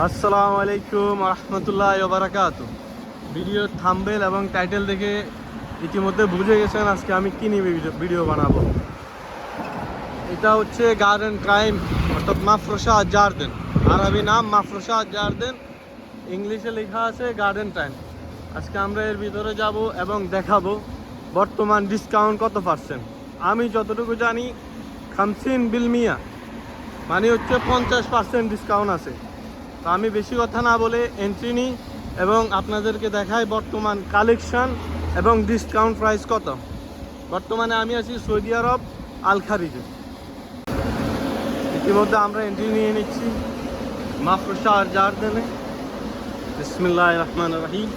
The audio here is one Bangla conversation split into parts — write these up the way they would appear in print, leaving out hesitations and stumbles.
আসসালামু আলাইকুম রহমতুল্লাহ বারাকাতু। ভিডিও থাম্বনেল এবং টাইটেল দেখে ইতিমধ্যে বুঝে গেছেন আজকে আমি কি নিয়ে ভিডিও বানাবো। এটা হচ্ছে গার্ডেন ক্রাইম, অর্থাৎ মাফরোসা জার্ডেন। আরবি নাম মাফরোসা জার্ডেন, ইংলিশে লেখা আছে গার্ডেন টাইম। আজকে আমরা এর ভিতরে যাব এবং দেখাবো বর্তমান ডিসকাউন্ট কত পার্সেন্ট। আমি যতটুকু জানি 50% মানে হচ্ছে 50% ডিসকাউন্ট আছে। তো আমি বেশি কথা না বলে এন্ট্রি নিই এবং আপনাদেরকে দেখাই বর্তমান কালেকশন এবং ডিসকাউন্ট প্রাইস কত। বর্তমানে আমি আছি সৌদি আরব আল খারিজে। ইতিমধ্যে আমরা এন্ট্রি নিয়ে নিচ্ছি মাফরোসা জার্ডেনে। বিসমিল্লাহির রহমানির রহিম।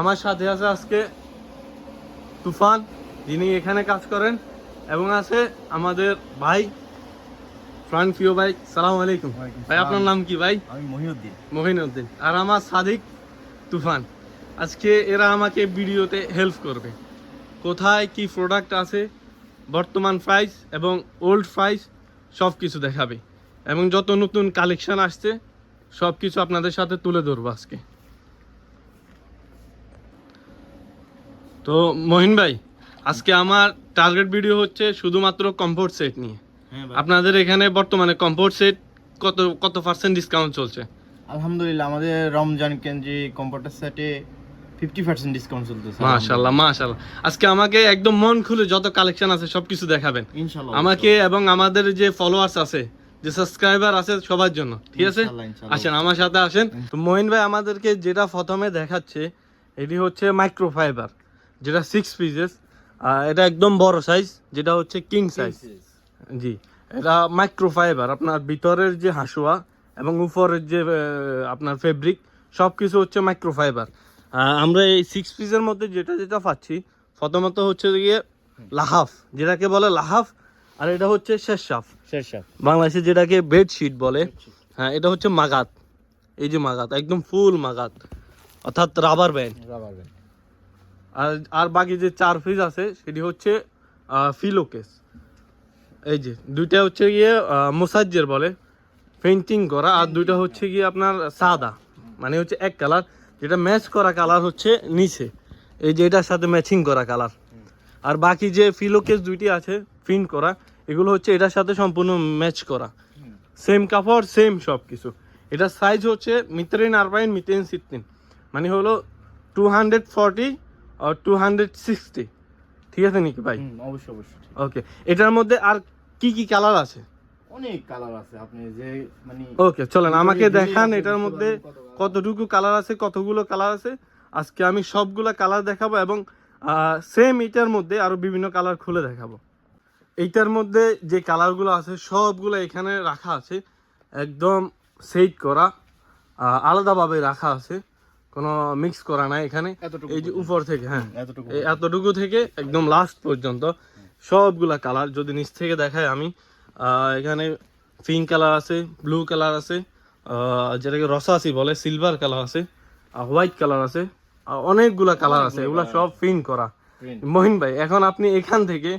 আমার সাথে আছে আজকে তুফান, যিনি এখানে কাজ করেন, এবং আছে আমাদের ভাই ফ্রান প্রিয় ভাই। সালাম আলাইকুম ভাই, আপনার নাম কি ভাই? আমি মহিউদ্দিন। মহিনুদ্দিন। আর আমার সাদিক তুফান। আজকে এরা আমাকে ভিডিওতে হেল্প করবে, কোথায় কি প্রোডাক্ট আছে, বর্তমান প্রাইস এবং ওল্ড প্রাইস সব কিছু দেখাবে, এবং যত নতুন কালেকশন আসছে সব কিছু আপনাদের সাথে তুলে ধরবো আজকে। তো মহিন ভাই, আজকে আমার টার্গেট ভিডিও হচ্ছে শুধুমাত্র কমফোর্ট সেট নিয়ে। আপনাদের এখানে বর্তমানে কমফোর্ট সেট কত কত পার্সেন্ট ডিসকাউন্ট চলছে? আলহামদুলিল্লাহ, আমাদের রমজান কেন্দ্রে কম্পিউটার সেটে 50% ডিসকাউন্ট চলতেছে। মাশাআল্লাহ মাশাআল্লাহ। আজকে আমাকে একদম মন খুলে যত কালেকশন আছে সবকিছু দেখাবেন ইনশাআল্লাহ, আমাকে এবং আমাদের যে ফলোয়ার্স আছে, যে সাবস্ক্রাইবার আছে সবার জন্য, ঠিক আছে? আসেন আমার সাথে আসেন। তো মহিন ভাই আমাদেরকে যেটা প্রথমে দেখাচ্ছে এটি হচ্ছে মাইক্রোফাইবার, যেটা 6 পিসেস। এটা একদম বড় সাইজ, যেটা হচ্ছে কিং সাইজ। জি, এটা মাইক্রোফাইবার। আপনার ভিতরের যে হাসুয়া এবং উপরের যে আপনার ফেব্রিক সব কিছু হচ্ছে মাইক্রোফাইবার। আমরা এই 6 পিসের মধ্যে যেটা যেটা পাচ্ছি, প্রথমত হচ্ছে গিয়ে লাহাফ, যেটাকে বলে লাহাফ, আর এটা হচ্ছে শেরশাফ। বাংলাদেশে যেটাকে বেডশিট বলে। হ্যাঁ, এটা হচ্ছে মাগাত। এই যে মাগাত, একদম ফুল মাগাত, অর্থাৎ রাবার ব্যান্ড। আর বাকি যে 4 পিস আছে সেটি হচ্ছে ফিলোকেস। এই যে দুইটা হচ্ছে গিয়ে মোসাজ্জের বলে, পেইন্টিং করা, আর দুইটা হচ্ছে গিয়ে আপনার সাদা, মানে হচ্ছে এক কালার, যেটা ম্যাচ করা কালার হচ্ছে নিচে, এই যে এটার সাথে ম্যাচিং করা কালার। আর বাকি যে ফিলোকেস দুইটি আছে প্রিন্ট করা, এগুলো হচ্ছে এটার সাথে সম্পূর্ণ ম্যাচ করা, সেম কাপড় সেম সব কিছু। এটার সাইজ হচ্ছে মিত্রিন আরবাইন মিত্রিন সিত্তিন, মানে হলো 240 আর 260। ঠিক আছে নাকি ভাই? অবশ্যই অবশ্যই। ওকে, এটার মধ্যে আর কি কি কালার আছে? অনেক কালার আছে, আপনি যে মানে ওকে চলেন আমাকে দেখান এটার মধ্যে কতটুকু কালার আছে, কতগুলো কালার আছে। আজকে আমি সবগুলো কালার দেখাবো এবং সেম এটার মধ্যে আরো বিভিন্ন কালার খুলে দেখাবো। এইটার মধ্যে যে কালারগুলো আছে সবগুলো এখানে রাখা আছে, একদম সেট করা, আলাদাভাবে রাখা আছে, কোনো মিক্স করা নাই এখানে। এই যে উপর থেকে, হ্যাঁ এতটুকু থেকে একদম লাস্ট পর্যন্ত সবগুলা কালার। যদি নিচ থেকে দেখায় আমি, এখানে পিঙ্ক কালার আছে, ব্লু কালার আছে, যেটাকে রসাসি বলে, সিলভার কালার আছে, হোয়াইট কালার আছে, অনেকগুলা কালার আছে, এগুলা সব প্রিন্ট করা। মহিন ভাই, এখন আপনি এখান থেকে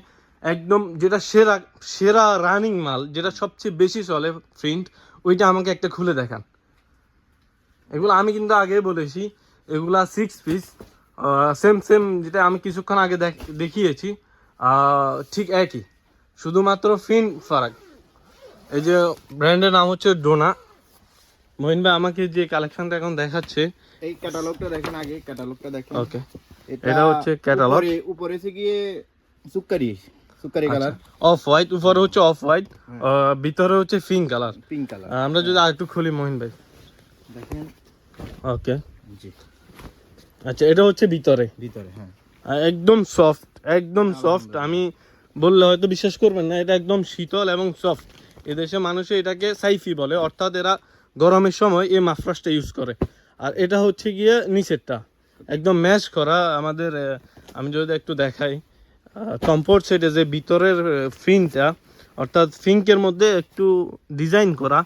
একদম যেটা সেরা সেরা রানিং মাল, যেটা সবচেয়ে বেশি চলে প্রিন্ট, ওইটা আমাকে একটা খুলে দেখান। এগুলো আমি কিন্তু আগে বলেছি, এগুলা 6 পিস, সেম যেটা আমি কিছুক্ষণ আগে দেখিয়েছি, ঠিক একই, শুধুমাত্র প্রিন্ট ফারাক। এই যে ব্র্যান্ডের নাম হচ্ছে ডোনা। মহিন ভাই আমাকে যে কালেকশনটা এখন দেখাচ্ছে, এই ক্যাটালগটা দেখেন, আগে ক্যাটালগটা দেখেন। ওকে, এটা হচ্ছে ক্যাটালগ। উপরে এসে গিয়ে সুক্কারি কালার, অফ হোয়াইট, উপরে হচ্ছে অফ হোয়াইট, ভিতরে হচ্ছে পিঙ্ক কালার। আমরা যদি আরেকটু খুলি মহিন ভাই দেখেন। ওকে জি, আচ্ছা, এটা হচ্ছে ভিতরে, হ্যাঁ একদম সফট, একদম সফট। আমি বললে হয়তো বিশ্বাস করবেন না, এটা একদম শীতল এবং সফট। এদেশে মানুষে এটাকে সাইফি বলে, অর্থাৎ এরা গরমের সময় এই মাফরাসটা ইউজ করে। আর এটা হচ্ছে গিয়ে নিচেরটা একদম ম্যাচ করা আমাদের। আমি যদি একটু দেখাই, কমফোর্ট সেটে যে ভিতরের ফিনটা, অর্থাৎ ফিঙ্কের মধ্যে একটু ডিজাইন করা,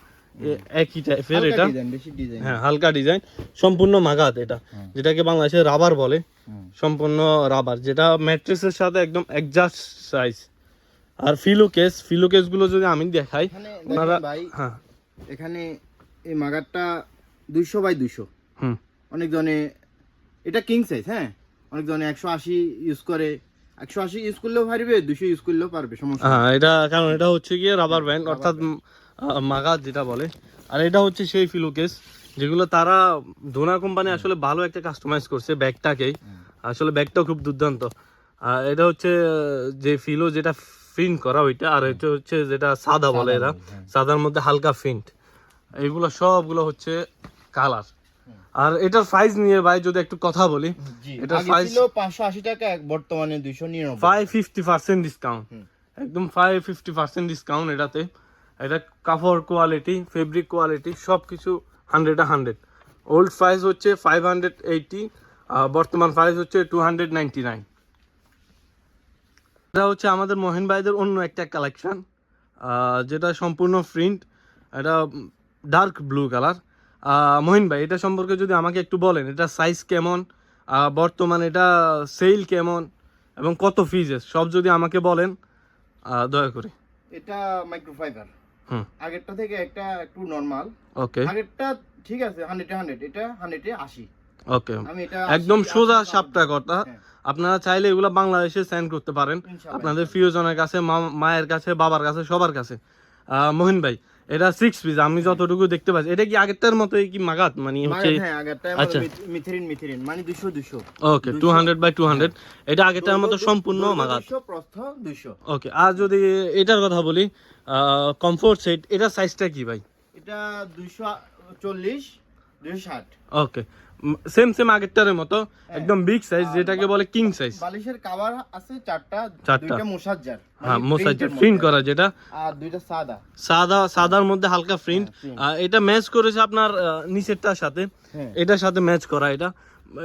একই টাইপের হালকা এটা, ডিজাইন, বেশি ডিজাইন। হ্যাঁ হালকা ডিজাইন, সম্পূর্ণ মাগাত এটা, যেটাকে বাংলাদেশে রাবার বলে, সম্পূর্ণ রাবার, যেটা ম্যাট্রেসের সাথে একদম অ্যাডজাস্ট সাইজ। আর ফিলো কেস গুলো যদি আমি দেখাই, এখানে ওনারা দেখেন ভাই, হ্যাঁ এখানে এই মাগারটা 200 বাই 200, হুম অনেকজনে এটা কিং সাইজ, হ্যাঁ অনেকজনে 180 ইউজ করে, 180 ইউজ করলেও পারবে, 200 ইউজ করলেও পারবে, সমস্যা নেই। হ্যাঁ এটা কারণ এটা হচ্ছে গিয়ে রাবার ব্যান্ড, অর্থাৎ মাগাত যেটা বলে। আর এটা হচ্ছে সেই ফিলো কেস যেগুলো তারা ডোনা কোম্পানি আসলে ভালো একটা কাস্টমাইজ করছে ব্যাগটাকেই, আসলে ব্যাগটাও খুব দুর্দান্ত। এটা হচ্ছে যে ফিলো যেটা প্রিন্ট করা ওইটা, আর এটা হচ্ছে যেটা সাদা বলে এরা, সাদার মধ্যে হালকা প্রিন্ট, এইগুলো সবগুলো হচ্ছে কালার। আর এটার প্রাইস নিয়ে ভাই যদি একটু কথা বলি, জি, এটার আগে প্রাইস ছিল 580 টাকা, বর্তমানে 299। 550% ডিসকাউন্ট, একদম 550% ডিসকাউন্ট এটাতে। এটা কাপড় কোয়ালিটি, ফেব্রিক কোয়ালিটি সব কিছু 100 ওল্ড প্রাইস হচ্ছে 580, বর্তমান প্রাইস হচ্ছে 299। এটা হচ্ছে আমাদের মহিন ভাইদের অন্য একটা কালেকশন, যেটা সম্পূর্ণ প্রিন্ট, এটা ডার্ক ব্লু কালার। মহিন ভাই এটা সম্পর্কে যদি আমাকে একটু বলেন, এটা সাইজ কেমন, বর্তমানে এটা সেল কেমন, এবং কত ফিজেস সব যদি আমাকে বলেন দয়া করে। এটা মাইক্রোফাইবার, হুম আগেরটা থেকে একটা একটু নরমাল। ওকে আগেরটা ঠিক আছে 100 এটা 180। ওকে, আমি এটা একদম 80 সোজা 80 সাপটা কথা। হ্যাঁ। আপনারা চাইলে এগুলো বাংলাদেশে সেন্ড করতে পারেন ইনশাআল্লাহ, আপনাদের প্রিয়জনের কাছে, মায়ের কাছে, বাবার কাছে, সবার কাছে। মহিন ভাই এটা 6 পিস আমি যতটুকু দেখতে পাচ্ছি, এটা কি আগেরটার মতোই কি মাগাত মানে হচ্ছে? হ্যাঁ আগেরটা আচ্ছা। মিথিরিন মানে 200 ওকে 200 বাই 200, এটা আগেরটার মতো সম্পূর্ণ দৈর্ঘ্য মাগাত। 200, প্রস্থ 200। ওকে, আর যদি এটার কথা বলি, কমফোর্ট সেট, এটার সাইজটা কি ভাই? এটা 240 260। ওকে, সেম আগেরটার মতো একদম বিগ সাইজ, যেটাকে বলে কিং সাইজ। বালিশের কভার আছে চারটা, চারটা। দুইটা মোসাজ্জার, হ্যাঁ মোসাইজার প্রিন্ট করা, যেটা আর দুইটা সাদা। সাদার মধ্যে হালকা প্রিন্ট। এটা ম্যাচ করেছে আপনার নিচেরটার সাথে, হ্যাঁ। এটার সাথে ম্যাচ করা এটা।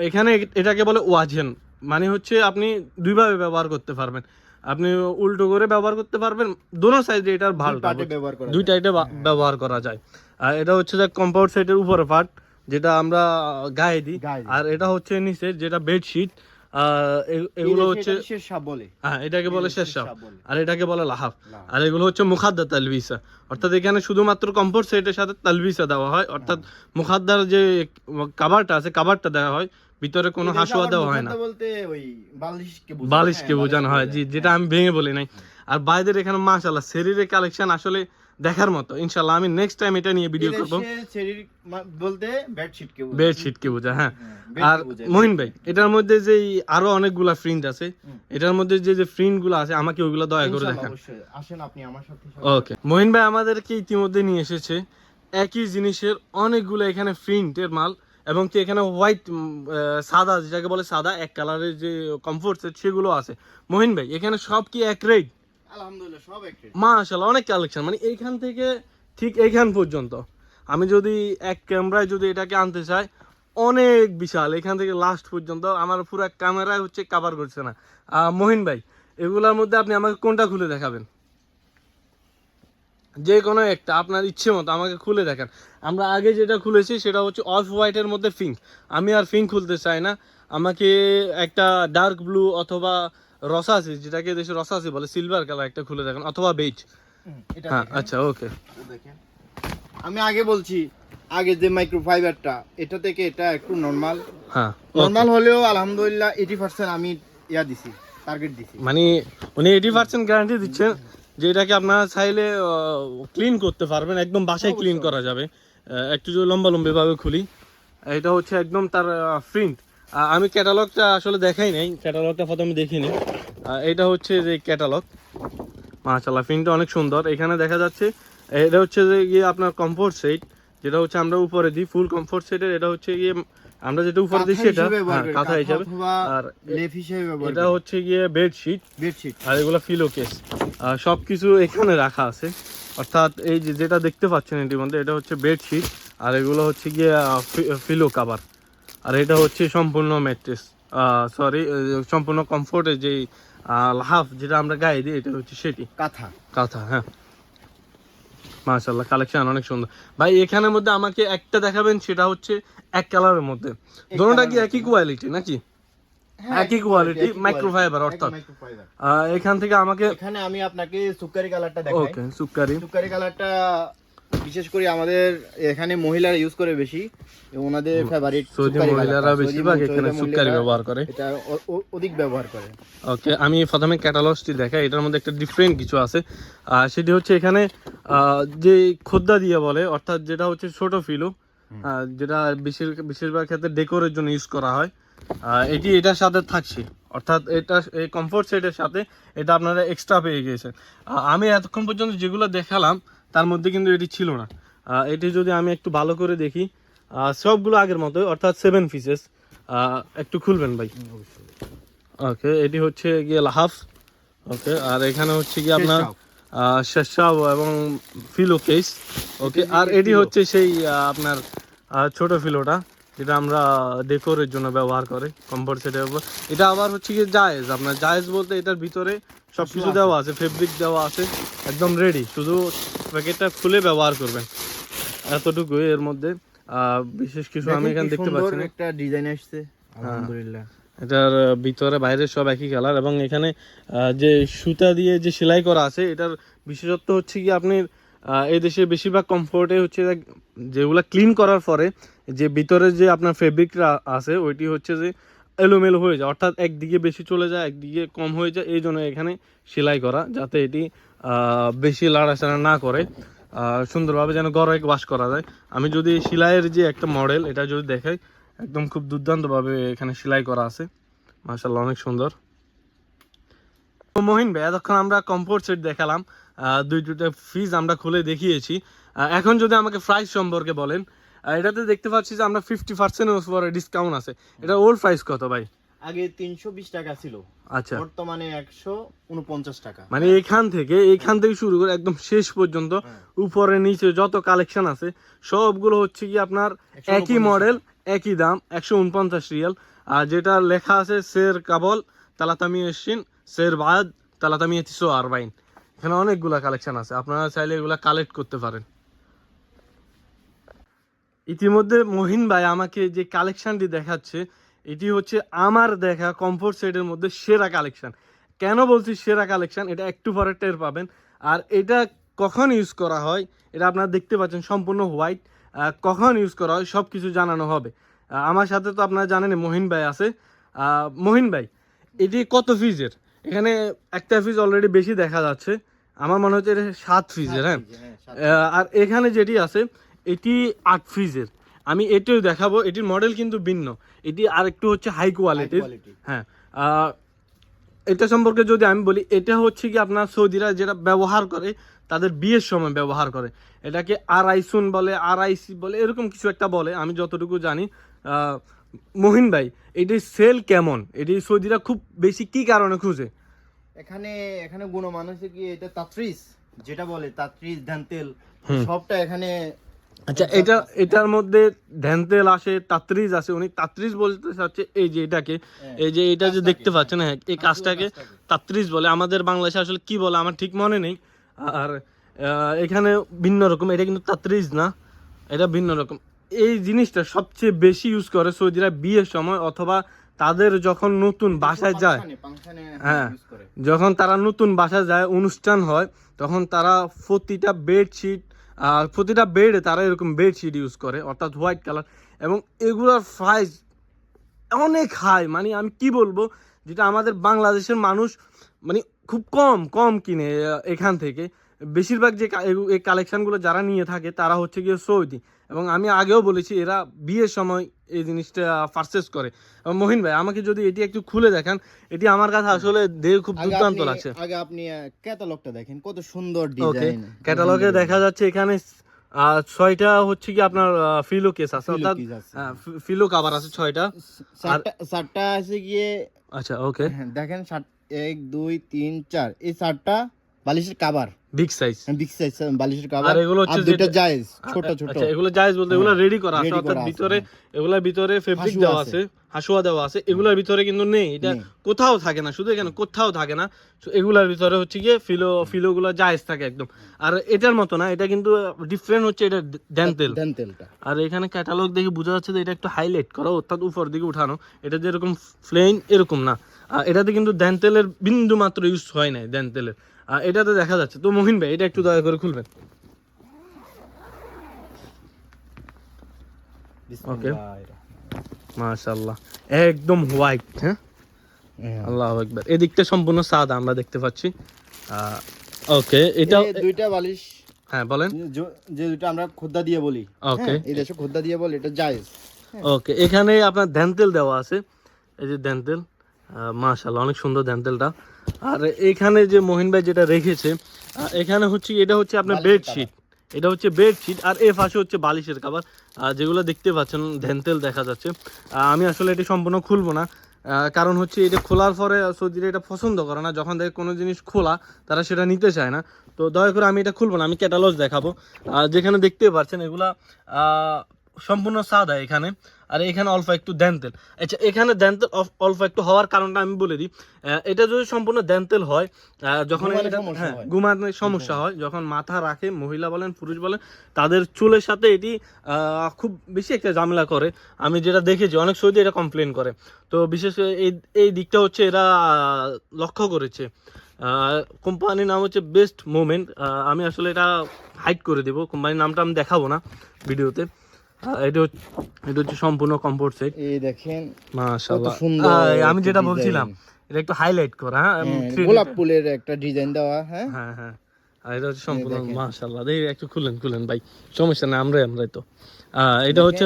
এখানে এটাকে বলে ওয়াজেন, মানে হচ্ছে আপনি দুইভাবে ব্যবহার করতে পারবেন, আপনি উল্টো করে ব্যবহার করতে পারবেন, দোনো সাইডে এটার ভালো পার্টে ব্যবহার করা দুই টাইপে ব্যবহার করা যায়। আর এটা হচ্ছে যে কম্পাউন্ড সাইডের উপরে পার্ট, যেটা আমরা গায়ে দিই, আর এটা হচ্ছে নিচে যেটা বেডশিট। এগুলো হচ্ছে শেরশাহ বলে, হ্যাঁ এটাকে বলে শেরশাহ, বলে। আর এটাকে বলে লাহাফ। আর এগুলো হচ্ছে মুখাদ্দা তালবিসা, অর্থাৎ এখানে শুধুমাত্র কমফোর্ট সেটের সাথে তালবিসা দেওয়া হয়, অর্থাৎ মুখাদ্দার যে কাভারটা আছে কাভারটা দেওয়া হয়, ভিতরে কোনো হাসুয়া দেওয়া হয় না, বলতে ওই বালিশকে বোঝানো হয়, জি, যেটা আমি ভেঙে বলি নাই। আর বাইদের এখানে মাশাআল্লাহ শরীরের কালেকশন আসলে দেখার মতো। ইনশাআল্লাহ আমি নেক্সট টাইম এটা নিয়ে ভিডিও করব। বলতে বেডশিটকে বোঝা, হ্যাঁ। আর মহিন ভাই এটার মধ্যে যে আরো অনেকগুলা প্রিন্ট আছে, এটার মধ্যে যে প্রিন্ট গুলো আছে আমাকে ওইগুলো দয়া করে দেখান। আসেন আপনি আমার সাথে। ওকে, মহিন ভাই আমাদেরকে ইতিমধ্যে নিয়ে এসেছে একই জিনিসের অনেকগুলো এখানে প্রিন্টের মাল, এবং কি এখানে হোয়াইট সাদা, যেটাকে বলে সাদা এক কালারের যে কমফোর্ট সেট সেগুলো আছে। মহিন ভাই এখানে সব কি এক রেট? আলহামদুলিল্লাহ সব এক রেট। মাশাআল্লাহ অনেক কালেকশন, মানে এইখান থেকে ঠিক এইখান পর্যন্ত আমি যদি এক ক্যামেরায় যদি এটাকে আনতে চাই, অনেক বিশাল, এখান থেকে লাস্ট পর্যন্ত আমার পুরো ক্যামেরায় হচ্ছে কভার করছে না। মহিন ভাই এগুলোর মধ্যে আপনি আমাকে কোনটা খুলে দেখাবেন? যে কোনো একটা আপনার ইচ্ছে মতো আমাকে খুলে দেখান। আমরা আগে যেটা খুলেছি সেটা হচ্ছে অফ হোয়াইটের মধ্যে পিঙ্ক, আমি আর পিঙ্ক খুলতে চাই না, আমাকে একটা ডার্ক ব্লু অথবা রসাসি, যেটাকে দেশে রসাসি বলে, সিলভার কালার একটা খুলে দেখান, অথবা বেজ। হ্যাঁ আচ্ছা ওকে, দেখেন আমি আগে বলছি, আগে যে মাইক্রোফাইবারটা এটা থেকে এটা একটু নরমাল, হ্যাঁ নরমাল হলেও আলহামদুলিল্লাহ 80% আমি দিছি, টার্গেট দিছি। মানে উনি 80% গ্যারান্টি দিচ্ছেন যে এটাকে আপনারা চাইলে ক্লিন করতে পারবেন, একদম বাসায় ক্লিন করা যাবে। একটু যদি লম্বা ভাবে খুলি, এটা হচ্ছে একদম তার প্রিন্ট। আমি ক্যাটালগটা আসলে দেখাই নাই, ক্যাটালগটা প্রথমে দেখিনি। এটা হচ্ছে যে ক্যাটালগ, মাশাআল্লাহ প্রিন্টটা অনেক সুন্দর। এখানে দেখা যাচ্ছে এটা হচ্ছে যে গিয়ে আপনার কমফোর্ট সেট, যেটা হচ্ছে আমরা উপরে দিই ফুল কমফোর্ট সেটের, এটা হচ্ছে গিয়ে আমরা যেটা উপরে দিই সেটা কাঁথা হিসাবে, আর লেফ হিসেবে ব্যবহার এটা হচ্ছে গিয়ে বেডশিট, আর এগুলো ফিলো কেস, সবকিছু এখানে রাখা আছে। অর্থাৎ এই যে যেটা দেখতে পাচ্ছেন এটির মধ্যে, এটা হচ্ছে বেডশিট, আর এগুলো হচ্ছে গিয়ে ফিলো কাভার, আর এটা হচ্ছে সম্পূর্ণ ম্যাট্রেস, সম্পূর্ণ কমফোর্টের যে হাফ যেটা আমরা গায়ে দিই, এটা হচ্ছে সেটি কাঁথা। হ্যাঁ। মাশাআল্লাহ, কালেকশন অনেক সুন্দর ভাই। এখানের মধ্যে আমাকে একটা দেখাবেন, সেটা হচ্ছে এক কালারের মধ্যে, দুটোটা কি একই কোয়ালিটি নাকি? একই কোয়ালিটি, মাইক্রোফাইবার অর্থাৎ। এখান থেকে আমাকে, এখানে আমি আপনাকে সুকারি কালারটা দেখাই। ওকে, সুকারি কালারটা বিশেষ করে আমাদের এখানে মহিলারা ইউজ করে বেশি, ওনাদের ফেভারিট। সৌদি মহিলারা বেশিরভাগ এখানে সুকারি ব্যবহার করে, এটা অধিক ব্যবহার করে। ওকে, আমি প্রথমে ক্যাটালগটি দেখাই। এটার মধ্যে একটা ডিফারেন্ট কিছু আছে, সেটি হচ্ছে এখানে যে খোদ্দা দিয়ে বলে, অর্থাৎ যেটা হচ্ছে ছোট ফিলো, যেটা বেশিরভাগ ক্ষেত্রে ডেকোরের জন্য ইউজ করা হয়। এটি এটার সাথে থাকছে, অর্থাৎ এটা এই কমফোর্ট সেটের সাথে এটা আপনারা এক্সট্রা পেয়ে গিয়েছেন। আমি এতক্ষণ পর্যন্ত যেগুলো দেখালাম তার মধ্যে কিন্তু এটি ছিল না। এটি যদি আমি একটু ভালো করে দেখি, সবগুলো আগের মতোই, অর্থাৎ 7 পিসেস। একটু খুলবেন ভাই। ওকে, এটি হচ্ছে গিয়ে লাহাফ। ওকে, আর এখানে হচ্ছে গিয়ে আপনার শেরশাহ এবং ফিলো কেস। ওকে, আর এটি হচ্ছে সেই আপনার ছোট ফিলোটা, যেটা আমরা ডেকোরের জন্য ব্যবহার করে কমফোর্ট সেটের উপর। এটা আবার হচ্ছে কি জায়েজ, আপনার জায়েজ বলতে এটার ভিতরে সব কিছু দেওয়া আছে, ফেব্রিক দেওয়া আছে, একদম রেডি, শুধু প্যাকেটটা খুলে ব্যবহার করবেন, এতটুকুই এর মধ্যে। বিশেষ কিছু আমি এখানে দেখতে পাচ্ছি না। একটা ডিজাইন আসছে, আলহামদুলিল্লাহ। এটার ভিতরে বাইরে সব একই কালার, এবং এখানে যে সুতা দিয়ে যে সেলাই করা আছে, এটার বিশেষত্ব হচ্ছে কি আপনি এই দেশে বেশিরভাগ কমফোর্টে হচ্ছে যেগুলো ক্লিন করার পরে যে ভিতরে যে আপনার ফেব্রিকটা আছে ওইটি হচ্ছে যে এলোমেলো হয়ে যায়, অর্থাৎ একদিকে বেশি চলে যায় একদিকে কম হয়ে যায়, এই জন্য এখানে সেলাই করা, যাতে এটি বেশি লাড়াচাড়া না করে, সুন্দরভাবে যেন ঘরে ওয়াশ করা যায়। আমি যদি সেলাইয়ের যে একটা মডেল এটা যদি দেখাই, একদম খুব দুর্দান্তভাবে এখানে সেলাই করা আছে, মাশাআল্লাহ অনেক সুন্দর। মহিন ভাই, এতক্ষণ আমরা কমফোর্ট সেট দেখালাম, দুইটা ফিজ আমরা খুলে দেখিয়েছি। এখন যদি আমাকে প্রাইস সম্পর্কে বলেন, এটাতে দেখতে পাচ্ছি যে আমরা 50% উপরে ডিসকাউন্ট আছে। এটা ওল্ড প্রাইস কত ভাই? আগে 320 টাকা ছিল, আচ্ছা, বর্তমানে 149 টাকা। মানে এখান থেকে শুরু করে একদম শেষ পর্যন্ত উপরে নিচে যত কালেকশন আছে সবগুলো হচ্ছে কি আপনার একই মডেল, একই দাম, 149 রিয়াল। আর যেটা লেখা আছে সের কাবল তালাতামিয়াসিন সের বাদ তালাতামিয়া 340। এখানে অনেকগুলা কালেকশন আছে, আপনারা চাইলে এগুলা কালেক্ট করতে পারেন। ইতিমধ্যে মহিন ভাই আমাকে যে কালেকশনটি দেখাচ্ছে, এটি হচ্ছে আমার দেখা কমফোর্ট সেটের মধ্যে সেরা কালেকশন। কেন বলছি সেরা কালেকশন, এটা একটু পরে টের পাবেন। আর এটা কখন ইউজ করা হয় এটা আপনারা দেখতে পাচ্ছেন, সম্পূর্ণ হোয়াইট। কখন ইউজ করা হয় সব কিছু জানানো হবে। আমার সাথে তো আপনারা জানেন মহিন ভাই আছে। মহিন ভাই, এটি কত ফিজের? এখানে একটা ফিজ অলরেডি বেশি দেখা যাচ্ছে, আমার মনে হচ্ছে এটা 7 ফিজের। হ্যাঁ, আর এখানে যেটি আছে এটি 8 ফিজের। আমি এটিও দেখাবো, এটির মডেল কিন্তু ভিন্ন, এটি আর একটু হচ্ছে হাই কোয়ালিটির। হ্যাঁ, এটা সম্পর্কে যদি আমি বলি, এটা হচ্ছে কি আপনার সৌদিরা যেটা ব্যবহার করে তাদের বিয়ের সময় ব্যবহার করে, এটাকে আড়াইসুন বলে, আড়াইসি বলে, এরকম কিছু একটা বলে আমি যতটুকু জানি। মহিন ভাই, এটির সেল কেমন? এটি সৌদিরা খুব বেশি কি কারণে খুঁজে? এখানে গুণমান হচ্ছে কি, এটা তাত্রিস যেটা বলে, তাত্রিস ধানতেল সবটা এখানে। আচ্ছা, এটার মধ্যে ধ্যানতেল আসে, তাত্রিজ আছে। উনি তাত্রিজ বলতে চাচ্ছে এই যে এটাকে, এই যে এটা যে দেখতে পাচ্ছেন, হ্যাঁ, এই কাজটাকে তাত্রিজ বলে। আমাদের বাংলাদেশে আসলে কি বলে আমার ঠিক মনে নেই। আর এখানে ভিন্ন রকম, এটা কিন্তু তাত্রিজ না, এটা ভিন্ন রকম। এই জিনিসটা সবচেয়ে বেশি ইউজ করে সৌদিরা বিয়ের সময়, অথবা তাদের যখন নতুন বাসায় যায়। হ্যাঁ, যখন তারা নতুন বাসায় যায়, অনুষ্ঠান হয়, তখন তারা প্রতিটা বেডশিট, প্রতিটা বেডে তারা এরকম বেডশিট ইউজ করে, অর্থাৎ হোয়াইট কালার। এবং এগুলোর প্রাইস অনেক হাই, মানে আমি কি বলবো, যেটা আমাদের বাংলাদেশের মানুষ মানে খুব কম কিনে এখান থেকে। বেশিরভাগ যে এই কালেকশানগুলো যারা নিয়ে থাকে তারা হচ্ছে গিয়ে সৌদি, এবং আমি আগেও বলেছি এরা বিয়ের সময় এই জিনিসটা পারচেস করে। মহিন ভাই, আমাকে যদি এটি একটু খুলে দেখান, এটি আমার কাছে আসলে দেখে খুব দুর্দান্ত লাগছে। আগে আপনি ক্যাটালগটা দেখেন, কত সুন্দর ডিজাইন। ক্যাটালগে দেখা যাচ্ছে এখানে 6টা হচ্ছে কি আপনার ফিলো কেস আছে, অর্থাৎ ফিলো কভার আছে 6টা, আর 7টা আছে গিয়ে। আচ্ছা, ওকে, দেখেন 1 2 3 4, এই 7টা বালিশের cover big size. Big size বালিশের কভার। আর এগুলো হচ্ছে দুটো জায়েজ ছোট ছোট। আচ্ছা, এগুলো জায়েজ বলতে এগুলো রেডি করা আছে, ready অর্থাৎ করা আছে, ভিতরে এগুলোর ভিতরে ফেব্রিক হাসুয়া দেওয়া আছে। আছে, হাসুয়া দেওয়া আছে। এগুলোর ভিতরে কিন্তু নেই, এটা নেই। কোথাও থাকে না, শুধু এখানে কোথাও থাকে না। So, এগুলোর ভিতরে হচ্ছে গিয়ে ফিলোগুলো জায়েজ থাকে একদম। আর এটার মতো না, এটা কিন্তু ডিফারেন্ট হচ্ছে, এটা ড্যান্টেল। ড্যান্টেলটা আর এখানে ক্যাটালগ দেখে বোঝা যাচ্ছে যে এটা একটু হাইলাইট করা, অর্থাৎ উপর দিকে উঠানো। এটা যেরকম প্লেন এরকম না, এটাতে কিন্তু ড্যান্টেলের বিন্দু মাত্র ইউজ হয় নাই ড্যান্টেলের, এটাতে দেখা যাচ্ছে। তো মহিন ভাই এটা একটু দয়া করে খুলবেন। ওকে, মাশাআল্লাহ একদম হোয়াইট। হ্যাঁ, আল্লাহু আকবার। এদিকটা সম্পূর্ণ সাদা আমরা দেখতে পাচ্ছি। ওকে, এটা এই দুইটা বালিশ, হ্যাঁ বলেন। যে দুটো আমরা খোদ্দা দিয়ে বলি, ওকে, এই দেশে খোদ্দা দিয়ে বলি, এটা জায়েজ। ওকে, এখানে আপনার ড্যান্টেল দেওয়া আছে, এই যে ড্যান্টেল, মাশাআল্লাহ অনেক সুন্দর ড্যান্টেলটা। আর এখানে যে মহিন ভাই যেটা রেখেছে, এখানে হচ্ছে এটা হচ্ছে আপনার বেডশিট, এটা হচ্ছে বেডশিট। আর এ পাশে হচ্ছে বালিশের কভার, যেগুলো দেখতে পাচ্ছেন ড্যান্টেল দেখা যাচ্ছে। আমি আসলে এটি সম্পূর্ণ খুলবো না, কারণ হচ্ছে এটা খোলার পরে সৌদিরা এটা পছন্দ করে না, যখন দেখে কোনো জিনিস খোলা তারা সেটা নিতে চায় না। তো দয়া করে আমি এটা খুলবো না, আমি ক্যাটালগ দেখাবো। যেখানে দেখতে পাচ্ছেন এগুলা সম্পূর্ণ সাদা এখানে, আর এখানে অল্প একটু ড্যান্টেল। আচ্ছা, এখানে ড্যান্টেল অল্প একটু হওয়ার কারণটা আমি বলে দিই। এটা যদি সম্পূর্ণ ড্যান্টেল হয়, যখন ঘুমানোর সমস্যা হয়, যখন মাথা রাখে মহিলা বলেন পুরুষ বলেন, তাদের চুলের সাথে এটি খুব বেশি একটা ঝামেলা করে। আমি যেটা দেখেছি অনেক সৌদি এটা কমপ্লেন করে। তো বিশেষ করে এই দিকটা হচ্ছে এরা লক্ষ্য করেছে। কোম্পানির নাম হচ্ছে বেস্ট মোমেন্ট। আমি আসলে এটা হাইড করে দেবো, কোম্পানির নামটা আমি দেখাবো না ভিডিওতে। এটা হচ্ছে সম্পূর্ণ কমফোর্ট সেট। এই দেখেন মাশাআল্লাহ, কত সুন্দর। আমি যেটা বলছিলাম এটা একটু হাইলাইট করা, হ্যাঁ, গোলাপ ফুলের একটা ডিজাইন দেওয়া। হ্যাঁ হ্যাঁ হ্যাঁ, আর এটা হচ্ছে সম্পূর্ণ মাশাআল্লাহ। দেখি একটু খুলেন ভাই, সমস্যা নেই, আমরাই তো। এটা হচ্ছে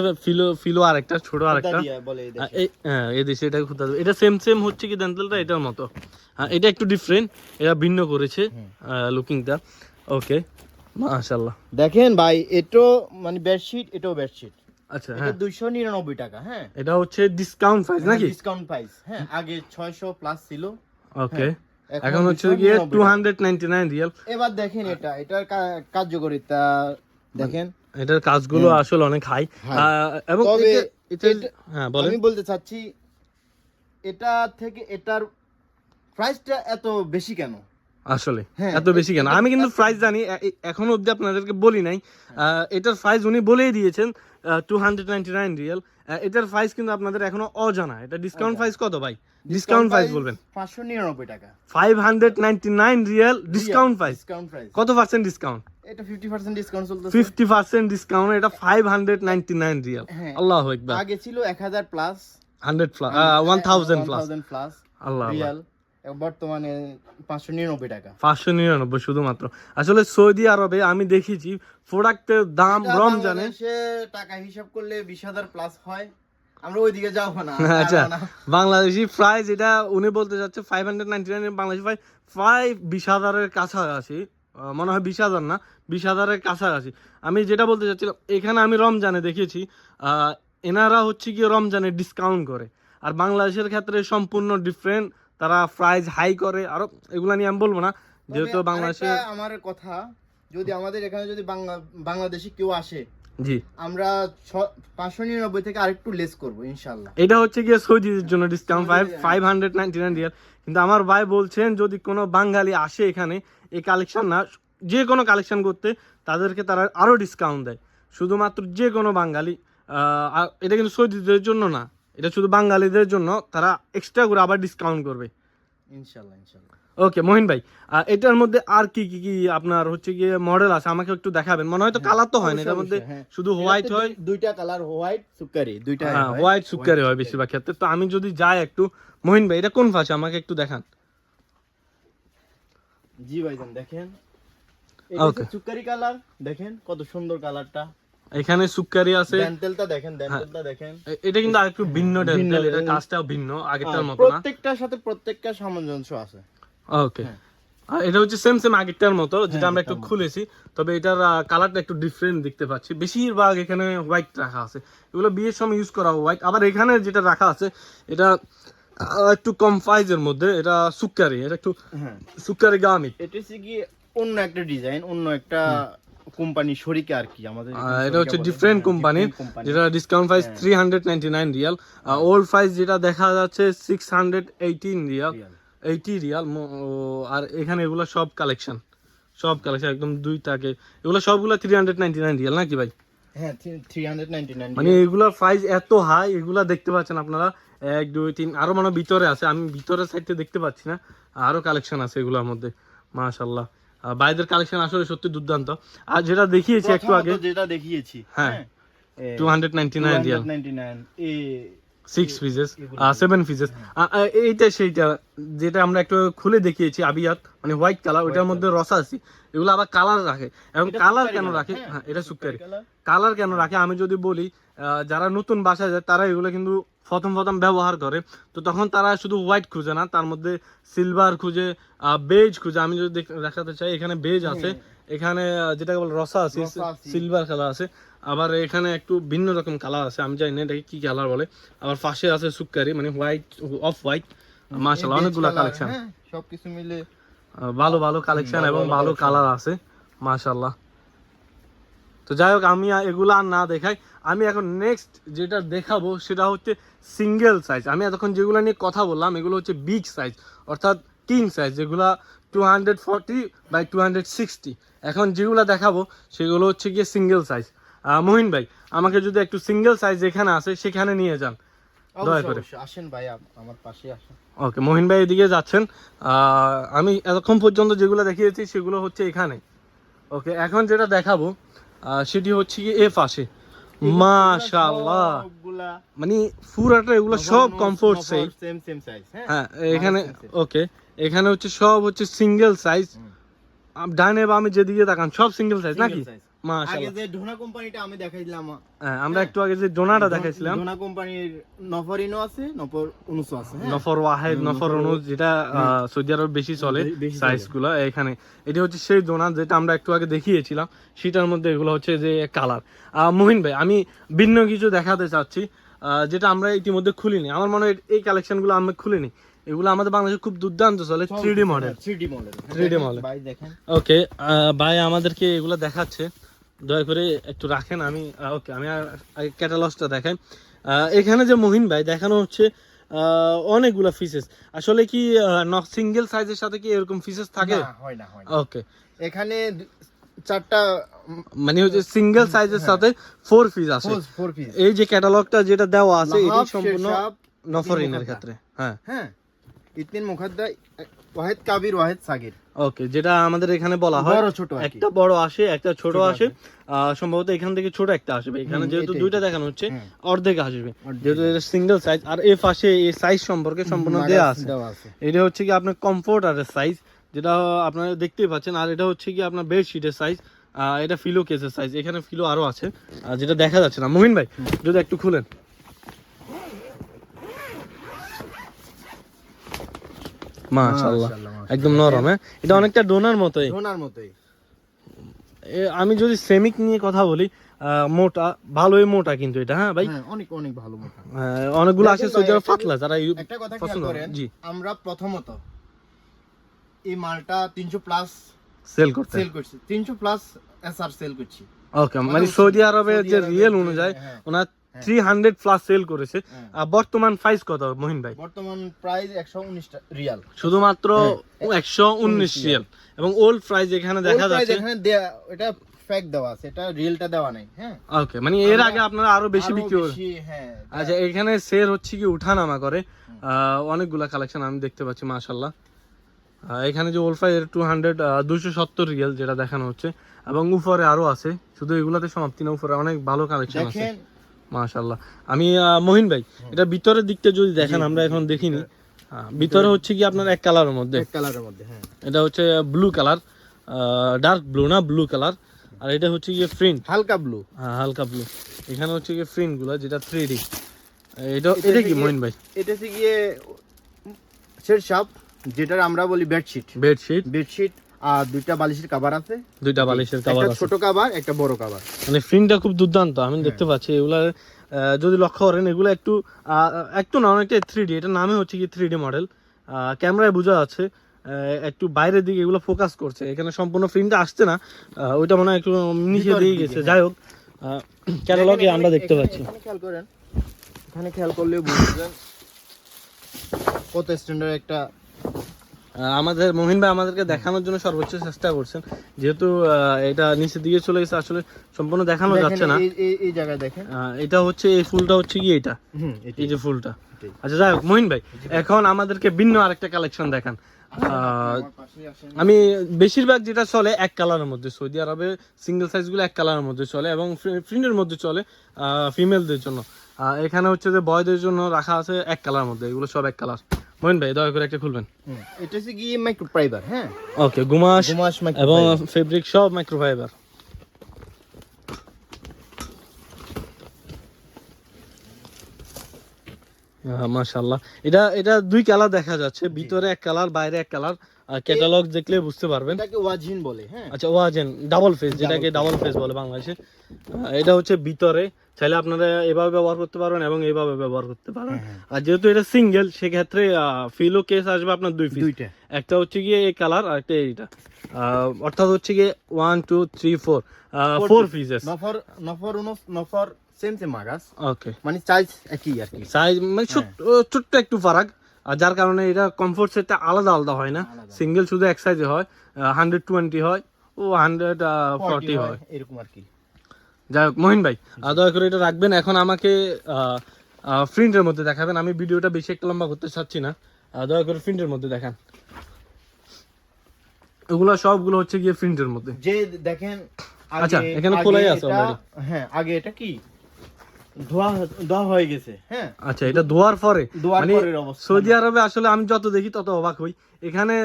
ফিলো আরেকটা ছোট আরেকটা, হ্যাঁ এই দেশে এটা খুঁজতে হবে। এটা সেম হচ্ছে কি ড্যান্টেলটা এটার মতো, এটা একটু ডিফারেন্ট, এটা ভিন্ন করেছে লুকিংটা। ওকে, মাশাআল্লাহ দেখেন ভাই, এটাও মানে বেডশিট, এটাও বেডশিট। আচ্ছা, এটা হ্যাঁ 299 টাকা। হ্যাঁ, এটা হচ্ছে ডিসকাউন্ট প্রাইস নাকি? Discount price. হ্যাঁ, আগে 600 প্লাস ছিল। ওকে, এখন হচ্ছে গিয়ে 299 রিয়াল। এবার দেখেন এটার কার্যকারিতা দেখেন, এটার কাজগুলো আসলে অনেক হাই। এবং হ্যাঁ বলেন। আমি বলতে চাচ্ছি এটা থেকে এটার প্রাইসটা এত বেশি কেন? আসলে এত বেশি কেন আমি কিন্তু প্রাইস জানি, এখনো অবধি আপনাদেরকে বলি নাই। এটার প্রাইস উনি বলেই দিয়েছেন 299 রিয়াল। এটার প্রাইস কিন্তু আপনাদের এখনো অজানা। এটা ডিসকাউন্ট প্রাইস কত ভাই? ডিসকাউন্ট প্রাইস বলবেন। 599 টাকা, 599 রিয়াল ডিসকাউন্ট প্রাইস। কত পার্সেন্ট ডিসকাউন্ট? এটা 50% ডিসকাউন্ট চলতেছে। 50% ডিসকাউন্ট, এটা 599 রিয়াল। আল্লাহু আকবার। আগে ছিল 1000 প্লাস, 100 প্লাস, 1000 প্লাস। আল্লাহ রিয়াল, বর্তমানে 599 টাকা। 599 শুধুমাত্র। আসলে সৌদি আরবে আমি দেখেছি প্রোডাক্টের দাম রমজানে টাকা হিসাব করলে 20000 প্লাস হয়। আমরা ওইদিকে যাব না। আচ্ছা, বাংলাদেশি প্রাইস এটা উনি বলতে যাচ্ছে 599, বাংলাদেশি প্রাইস 20,000-এর কাছাকাছি, মনে হয় 20,000 না, 20,000-এর কাছাকাছি। আমি যেটা বলতে চাচ্ছিলাম, এখানে আমি রমজানে দেখেছি এনারা হচ্ছে গিয়ে রমজানে ডিসকাউন্ট করে, আর বাংলাদেশের ক্ষেত্রে সম্পূর্ণ ডিফারেন্ট, তারা প্রাইস হাই করে। আরো এগুলা নিয়ে আমি বলবো না, যেহেতু বাংলাদেশে আমার কথা, যদি আমাদের এখানে যদি বাংলাদেশি কেউ আসে, জি আমরা 599 থেকে আরেকটু লেস করব ইনশাআল্লাহ। এটা হচ্ছে গিয়ে সৌদিদের জন্য ডিসকাউন্ট 599 রিয়াল। কিন্তু আমার ভাই বলছেন যদি কোনো বাঙালি আসে এখানে এই কালেকশন না, যে কোনো কালেকশন করতে, তাদেরকে তারা আরো ডিসকাউন্ট দেয়। শুধুমাত্র যে কোনো বাঙালি, এটা কিন্তু সৌদিদের জন্য না, এটা শুধু বাঙালিদের জন্য, তারা এক্সট্রা করে আবার ডিসকাউন্ট করবে ইনশাআল্লাহ। ওকে মহিন ভাই, এটার মধ্যে আর কি কি আপনার হচ্ছে গিয়ে মডেল আছে আমাকে একটু দেখাবেন? মনে হয় তো কালার তো হয় না এটার মধ্যে, শুধু হোয়াইট হয়। দুইটা কালার, হোয়াইট সুকারি, দুইটা হোয়াইট সুকারি হয় বেশিরভাগ ক্ষেত্রে। তো আমি যদি যাই একটু, মহিন ভাই এটা কোন ভাষা আমাকে একটু দেখান। জি ভাইজান দেখেন, এটা সুকারি কালার, দেখেন কত সুন্দর কালারটা। এখানে সুকারি আছে, ড্যান্টেলটা দেখেন, ড্যান্টেলটা দেখেন। এটা কিন্তু আরেকটু ভিন্ন ড্যান্টেল, এটা কাজটাও ভিন্ন, আগেরটার মতো না, প্রত্যেকটার সাথে প্রত্যেকটা সামঞ্জস্য আছে। ওকে, এটা হচ্ছে সেম আগেরটার মতো, যেটা আমরা একটু খুলেছি, তবে এটার কালারটা একটু ডিফারেন্ট দেখতে পাচ্ছি। বেশিরভাগ এখানে হোয়াইট রাখা আছে, এগুলো বিয়ের সময় ইউজ করা হোয়াইট। আবার এখানে যেটা রাখা আছে এটা একটু কম প্রাইজের মধ্যে, এটা সুক্কারি, এটা একটু হ্যাঁ সুক্কারি গামি। এটা হচ্ছে কি অন্য একটা ডিজাইন, অন্য একটা কোম্পানি শরিকে আর কি আমাদের এটা হচ্ছে ডিফারেন্ট কোম্পানি, যেটা discount price 399 Real. Old price যেটা দেখা যাচ্ছে 618 রিয়াল, 80 রিয়াল। আর এখানে এগুলো সব কালেকশন একদম দুই টাকে, এগুলো সবগুলো 399 রিয়াল নাকি ভাই? হ্যাঁ 399 মানে এগুলোর প্রাইস এত হাই, এগুলা দেখতে পাচ্ছেন আপনারা 1 2 3 আরো মানে ভিতরে আছে, আমি ভিতরের সাইডে দেখতে পাচ্ছি না, আরো কালেকশন আছে এগুলোর মধ্যে মাশাআল্লাহ। বাইরের কালেকশন আসলে সত্যি দুর্দান্ত। আর যেটা দেখিয়েছি একটু আগে, যেটা দেখিয়েছি হ্যাঁ 299 রিয়াল 299 এই 6 পিসেস 7 পিসেস। এইটা সেইটা যেটা আমরা একটু খুলে দেখিয়েছি আবিয়াত, মানে হোয়াইট কালার, ওইটার মধ্যে রসা আছে, এগুলো আবার কালার রাখে। এবং কালার কেন রাখে? হ্যাঁ এটা সুক্কারি কালার কেন রাখে আমি যদি বলি, যারা নতুন বাসায় যায় তারা এগুলো কিন্তু প্রথম ব্যবহার করে, তো তখন তারা শুধু হোয়াইট খুঁজে না, তার মধ্যে সিলভার খুঁজে, বেজ খুঁজে। আমি যদি দেখাতে চাই, এখানে বেজ আছে, এখানে যেটাকে বলে রসা আছে, সিলভার কালার আছে, আবার এখানে একটু ভিন্ন রকম কালার আছে, আমি জানি না এটাকে কি কালার বলে। আবার পাশে আছে সুক্কারি, মানে হোয়াইট, অফ হোয়াইট। মাশাআল্লাহ অনেকগুলো কালেকশন, সবকিছু মিলে ভালো কালেকশন এবং ভালো কালার আছে মাশাআল্লাহ। তো যাই হোক, আমি এগুলো আর না দেখাই, আমি এখন নেক্সট যেটা দেখাবো সেটা হচ্ছে সিঙ্গেল সাইজ। আমি এতক্ষণ যেগুলো নিয়ে কথা বললাম এগুলো হচ্ছে বিগ সাইজ, অর্থাৎ কিং সাইজ, যেগুলো 240 বাই 260। এখন যেগুলো দেখাবো সেগুলো হচ্ছে গিয়ে সিঙ্গেল সাইজ। মহিন ভাই, আমাকে যদি একটু সিঙ্গেল সাইজ যেখানে আছে সেখানে নিয়ে যান দয়া করে। আসেন ভাই, আমার পাশে আসেন। ওকে, মহিন ভাই এদিকে যাচ্ছেন। আমি এতক্ষণ পর্যন্ত যেগুলো দেখিয়েছি সেগুলো হচ্ছে এখানে। ওকে, এখন যেটা দেখাবো সেটি হচ্ছে কি এ পাশে। মাশাআল্লাহ, মানে পুরাটা এগুলো সব কমফোর্ট সাইজ, সেম সাইজ। হ্যাঁ এখানে ওকে, এখানে হচ্ছে সব হচ্ছে সিঙ্গেল সাইজ। ডানে বামে যেদিকে তাকান সব সিঙ্গেল সাইজ নাকি? আগে যে ডোনা কোম্পানিটা আমি দেখাইলাম, আমরা একটু আগে যে ডোনাটা দেখাইছিলাম, ডোনা কোম্পানির নফরিনো আছে, নফর উনুসো আছে, নফর ওয়াহেদ, নফর অনুজ, যেটা সৌদি আরব বেশি চলে সাইজগুলো। এখানে এটা হচ্ছে সেই ডোনা যেটা আমরা একটু আগে দেখিয়েছিলাম, সেটার মধ্যে এগুলো হচ্ছে যে কালার। মহিন ভাই, আমি ভিন্ন কিছু দেখাতে চাচ্ছি যেটা আমরা ইতিমধ্যে খুলিনি। আমার মনে হয় এই কালেকশনগুলো আমরা খুলিনি, এগুলো আমাদের বাংলাদেশে খুব দুর্দান্ত চলে। 3D মডেল ভাই দেখেন। ওকে ভাই আমাদেরকে এগুলো দেখাচ্ছে, দয়া করে একটু রাখেন। আমি ওকে, আমি আগে ক্যাটালগটা দেখাই। এখানে যে মহিন ভাই দেখানো হচ্ছে অনেকগুলো ফিসেস, আসলে কি সিঙ্গেল সাইজের সাথে কি এরকম ফিসেস থাকে? হয় না। ওকে, এখানে চারটা, মানে হচ্ছে সিঙ্গেল সাইজের সাথে 4 পিস আছে। এই যে ক্যাটালগটা যেটা দেওয়া আছে এটি সম্পূর্ণ নফরিনের ক্ষেত্রে। হ্যাঁ ইতনিন মুখাদ্দা, ওয়াহিদ কাবির, ওয়াহিদ সাগির। ওকে, যেটা আমাদের এখানে বলা হয় বড় ছোট, একটা বড় আসে একটা ছোট আসে। সম্ভবত এখান থেকে ছোট একটা আসবে, এখানে যেহেতু দুইটা দেখানো হচ্ছে অর্ধেক আসবে, যেহেতু এটা সিঙ্গেল সাইজ। আর এই পাশে এই সাইজ সম্পর্কে সম্পূর্ণ দেয়া আছে। এটা হচ্ছে কি আপনার কমফোর্টারের সাইজ, যেটা আপনারা দেখতেই পাচ্ছেন। আর এটা হচ্ছে কি আপনার বেডশিটের সাইজ, এটা ফিলো কেসের সাইজ। এখানে ফিলো আরো আছে যেটা দেখা যাচ্ছে না। মহিন ভাই যদি একটু খুলেন। মাশাআল্লাহ একদম নরম। হ্যাঁ, এটা অনেকটা ডোনার মতোই। আমি যদি সেমিক নিয়ে কথা বলি, মোটা, ভালোই মোটা কিন্তু এটা। হ্যাঁ ভাই, অনেক ভালো মোটা। অনেকগুলো আছে যারা পাতলা, যারা একটা কথা খেয়াল করেন, আমরা প্রথমত এই মালটা 300 প্লাস সেল করছি, 300 প্লাস এসআর সেল করছি। ওকে, মানে সৌদি আরবের যে রিয়েল অনুযায়ী ওনার 300 প্লাস সেল করেছে। বর্তমান প্রাইস কত মহিন ভাই? বর্তমান প্রাইস 119 রিয়াল, শুধুমাত্র 119 রিয়াল। এবং ওল্ড প্রাইস এখানে দেখা যাচ্ছে, এখানে এটা ফেক দেওয়া আছে, এটা রিয়েলটা দেওয়া নাই। হ্যাঁ ওকে, মানে এর আগে আপনারা আরো বেশি বিক্রি করে। হ্যাঁ, আচ্ছা, এখানে সেল হচ্ছে কি উঠানামা করে। অনেকগুলা কালেকশন আমি দেখতে পাচ্ছি মাশাআল্লাহ। এখানে যে ওল্ড প্রাইস 270 রিয়াল যেটা দেখানো হচ্ছে, এবং উপরে আরো আছে। শুধু এগুলাতে সমাপ্তি না, উপরে অনেক ভালো কালেকশন আছে মাশাআল্লাহ। আমি মহিন ভাই, এটা ভিতরের দিকটা যদি দেখেন, আমরা এখন দেখিনি। ভিতরে হচ্ছে কি আপনার এক কালারের মধ্যে, হ্যাঁ এটা হচ্ছে ব্লু কালার, ডার্ক ব্লু না, ব্লু কালার। আর এটা হচ্ছে গিয়ে প্রিন্ট হালকা ব্লু। হ্যাঁ, হালকা ব্লু। এখানে হচ্ছে গিয়ে প্রিন্ট গুলো যেটা 3D। এটা কি মহিন ভাই? এটা হচ্ছে গিয়ে শেরশাপ, যেটা আমরা বলি বেডশিট। আর দুইটা বালিশের কভার আছে, দুইটা বালিশের কভার একটা আছে, ছোট কভার একটা বড় কভার। মানে প্রিন্টটা খুব দুর্দান্ত, আমি দেখতে পাচ্ছি এগুলা যদি লক্ষ্য করেন এগুলো একটু একটু না অনেকটা 3D, এটা নামে হচ্ছে কি 3D মডেল, ক্যামেরায় বোঝা যাচ্ছে একটু বাইরের দিকে এগুলো ফোকাস করছে, এখানে সম্পূর্ণ প্রিন্টটা আসছে না, ওইটা মনে হয় একটু নিচে দিয়ে গেছে। যাই হোক ক্যাটালগে আমরা দেখতে পাচ্ছি, এখানে খেয়াল করেন, এখানে খেয়াল করলে বুঝবেন কত স্ট্যান্ডার্ড একটা। আমাদের মহিন ভাই আমাদেরকে দেখানোর জন্য সর্বোচ্চ চেষ্টা করছেন, যেহেতু এটা নিচের দিকে চলে গেছে, আসলে সম্পূর্ণ দেখানো যাচ্ছে না। এই জায়গায় দেখেন, এটা হচ্ছে এই ফুলটা হচ্ছে কি এটা, এই যে ফুলটা। আচ্ছা যাই হোক মহিন ভাই, এখন আমাদেরকে ভিন্ন আরেকটা কালেকশন দেখান। আমি বেশিরভাগ যেটা চলে এক কালারের মধ্যে, সৌদি আরবে সিঙ্গেল সাইজ গুলো এক কালারের মধ্যে চলে এবং প্রিন্টের মধ্যে চলে ফিমেলদের জন্য। এখানে হচ্ছে যে বয়দের জন্য রাখা আছে এক কালার মধ্যে, এগুলো সব এক কালার। মহিন ভাই দয়া করে একটা খুলবেন। এটা হচ্ছে কি মাইক্রোফাইবার, হ্যাঁ ওকে, গুমাশ এবং ফেব্রিক সব মাইক্রোফাইবার। মাশাআল্লাহ, এটা দুই কালার দেখা যাচ্ছে, ভিতরে এক কালার বাইরে এক কালার, ক্যাটালগ দেখলে বুঝতে পারবেন। এটাকে ওয়াজিন বলে, হ্যাঁ আচ্ছা ওয়াজেন ডাবল ফেস, যেটাকে ডাবল ফেস বলে বাংলাদেশে। এটা হচ্ছে ভিতরে, চাইলে আপনারা এভাবে ব্যবহার করতে পারবেন এবং এইভাবে ব্যবহার করতে পারবেন। আর যেহেতু এটা সিঙ্গেল সেক্ষেত্রে ফিলো কেস আসবে আপনার দুইটা, একটা হচ্ছে গিয়ে এই কালার আর একটা এইটা, অর্থাৎ হচ্ছে গিয়ে 1 2 3 4 পিসেস। নফর সেম মাগাস, ওকে, মানে সাইজ একই আর কি, সাইজ মানে ছোট্ট একটু ফারাক, আর যার কারণে এটা কমফোর্ট সেটটা আলাদা আলাদা হয় না, সিঙ্গেল শুধু এক সাইজে হয়, 120 হয় ও 140 হয় এরকম আর কি। যাই হোক মহিন ভাই দয়া করে এটা রাখবেন। এখন আমাকে প্রিন্টের মধ্যে দেখাবেন, আমি ভিডিওটা বেশি একটা লম্বা করতে চাচ্ছি না, দয়া করে প্রিন্টের মধ্যে দেখান। এগুলো সবগুলো হচ্ছে গিয়ে প্রিন্টের মধ্যে, যে দেখেন। আচ্ছা এখানে খোলাই আছে অলরেডি, হ্যাঁ আগে এটা কি ধোয়া হয়ে গেছে, হ্যাঁ আচ্ছা এটা ধোয়ার পরে, মানে অবস্থা সৌদি আরবে আসলে আমি যত দেখি তত অবাক হই, এখানে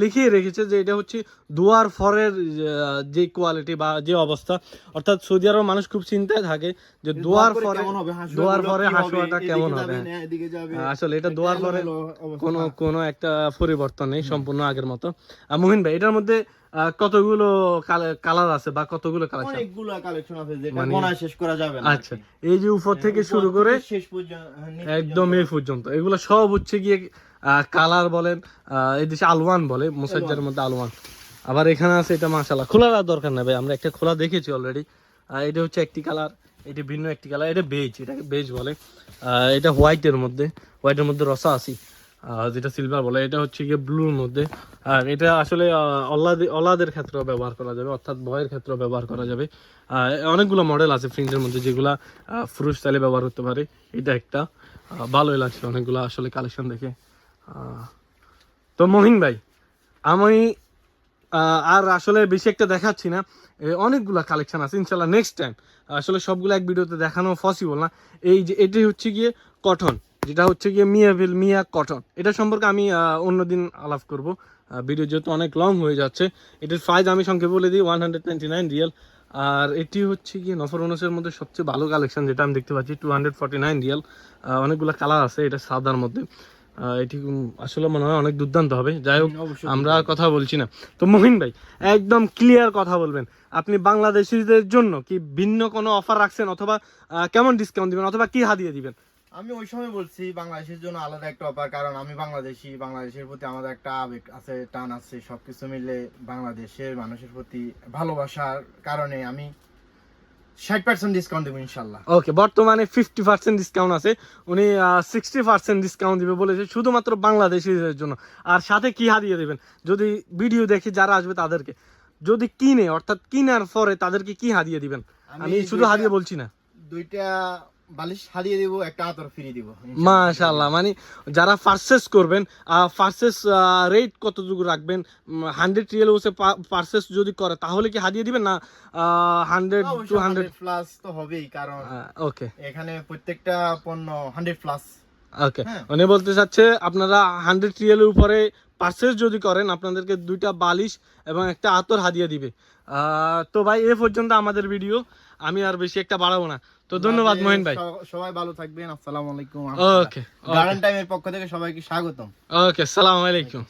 লিখিয়ে রেখেছে যে এটা হচ্ছে ধোয়ার পরের যে কোয়ালিটি বা যে অবস্থা, অর্থাৎ সৌদি আরবের মানুষ খুব চিন্তায় থাকে যে ধোয়ার পরে হাঁসুয়াটা কেমন হবে। আসলে এটা ধোয়ার পরে কোনো একটা পরিবর্তন নেই, সম্পূর্ণ আগের মতো। মহিন ভাই এটার মধ্যে কতগুলো কালার আছে বা কতগুলো কালেকশন? অনেকগুলো কালেকশন আছে, যেটা গোনা শেষ করা যাবে না। আচ্ছা এই যে উপর থেকে শুরু করে শেষ পর্যন্ত একদম এই পর্যন্ত এগুলো সব হচ্ছে গিয়ে কালার বলেন, এই দেশে আলওয়ান বলে, মুসাজ্জার মধ্যে আলওয়ান। আবার এখানে আছে এটা মাশাআল্লাহ, খোলার আর দরকার নাই ভাই, আমরা একটা খোলা দেখেছি অলরেডি। এটা হচ্ছে একটি কালার, এটা ভিন্ন একটি কালার, এটা বেজ, এটাকে বেজ বলে। এটা হোয়াইটের মধ্যে রসা আসি, যেটা সিলভার বলে, এটা হচ্ছে গিয়ে ব্লুর মধ্যে। আর এটা আসলে অলাদের ক্ষেত্রেও ব্যবহার করা যাবে, অর্থাৎ বয়ের ক্ষেত্রেও ব্যবহার করা যাবে। অনেকগুলো মডেল আছে ফ্রিন্জের মধ্যে যেগুলা পুরুষ স্টাইলে ব্যবহার করতে পারে। এটা একটা ভালোই লাগছে অনেকগুলো আসলে কালেকশন দেখে। তো মহিন ভাই আমি আর আসলে বেশি একটা দেখাচ্ছি না, অনেকগুলা কালেকশন আছে ইনশাল্লাহ নেক্সট টাইম, আসলে সবগুলো এক ভিডিওতে দেখানো পসিবল না। এই যে এটাই হচ্ছে গিয়ে কটন, যেটা হচ্ছে গিয়ে মিয়া কটন, এটা সম্পর্কে আমি অন্যদিন আলাপ করব, ভিডিও যেহেতু অনেক লং হয়ে যাচ্ছে। এটার প্রাইস আমি সংক্ষেপে বলে দিই 199 রিয়াল। আর এটি হচ্ছে গিয়ে নফর অনুসের মধ্যে সবচেয়ে ভালো কালেকশন যেটা আমি দেখতে পাচ্ছি, 249 রিয়াল। অনেকগুলো কালার আছে, এটা সাদার মধ্যে, এটি আসলে মনে হয় অনেক দুর্দান্ত হবে। যাই হোক আমরা কথা বলছি না, তো মহিন ভাই একদম ক্লিয়ার কথা বলবেন, আপনি বাংলাদেশিদের জন্য কি ভিন্ন কোনো অফার রাখছেন, অথবা কেমন ডিসকাউন্ট দিবেন, অথবা কি হাদিয়া দিবেন? আমি ওই সময় বলছি বাংলাদেশের জন্য আলাদা একটা অফার, কারণ আমি বাংলাদেশি, বাংলাদেশের প্রতি আমাদের একটা আবেগ আছে, টান আছে, সবকিছু মিলে বাংলাদেশের মানুষের প্রতি ভালোবাসার কারণে আমি 60% ডিসকাউন্ট দেব ইনশাআল্লাহ। ওকে, বর্তমানে 50% ডিসকাউন্ট আছে, উনি 60% ডিসকাউন্ট দিবে বলেছে শুধুমাত্র বাংলাদেশিদের জন্য। আর সাথে কি হাদিয়া দিবেন, যদি ভিডিও দেখে যারা আসবে তাদেরকে, যদি কিনে অর্থাৎ কিনার পরে তাদেরকে কি হাদিয়া দিবেন? আমি শুধু হাদিয়া বলছি না, দুইটা বালিশ হারিয়ে দিব, একটা আতর ফ্রি দিব মাশাআল্লাহ। মানে যারা পারচেজ করবেন, পারচেজ রেট কতটুকু রাখবেন? 100 রিয়াল ওসে পারচেজ যদি করে তাহলে কি হাদিয়া দিবেন না 100 200 প্লাস তো হবেই, কারণ ওকে এখানে প্রত্যেকটা পণ্য 100 প্লাস। ওকে, উনি বলতে চাচ্ছে আপনারা 100 রিয়ালের উপরে পারচেজ যদি করেন আপনাদেরকে দুইটা বালিশ এবং একটা আতর হাদিয়া দিবে। তো ভাই এ পর্যন্ত আমাদের ভিডিও, আমি আর বেশি একটা বাড়াবো না। তো ধন্যবাদ মহিন ভাই, সবাই ভালো থাকবেন, আসসালামু আলাইকুম। ওকে, গার্ডেন টাইমের পক্ষ থেকে সবাইকে স্বাগতম। ওকে, আসসালামু আলাইকুম।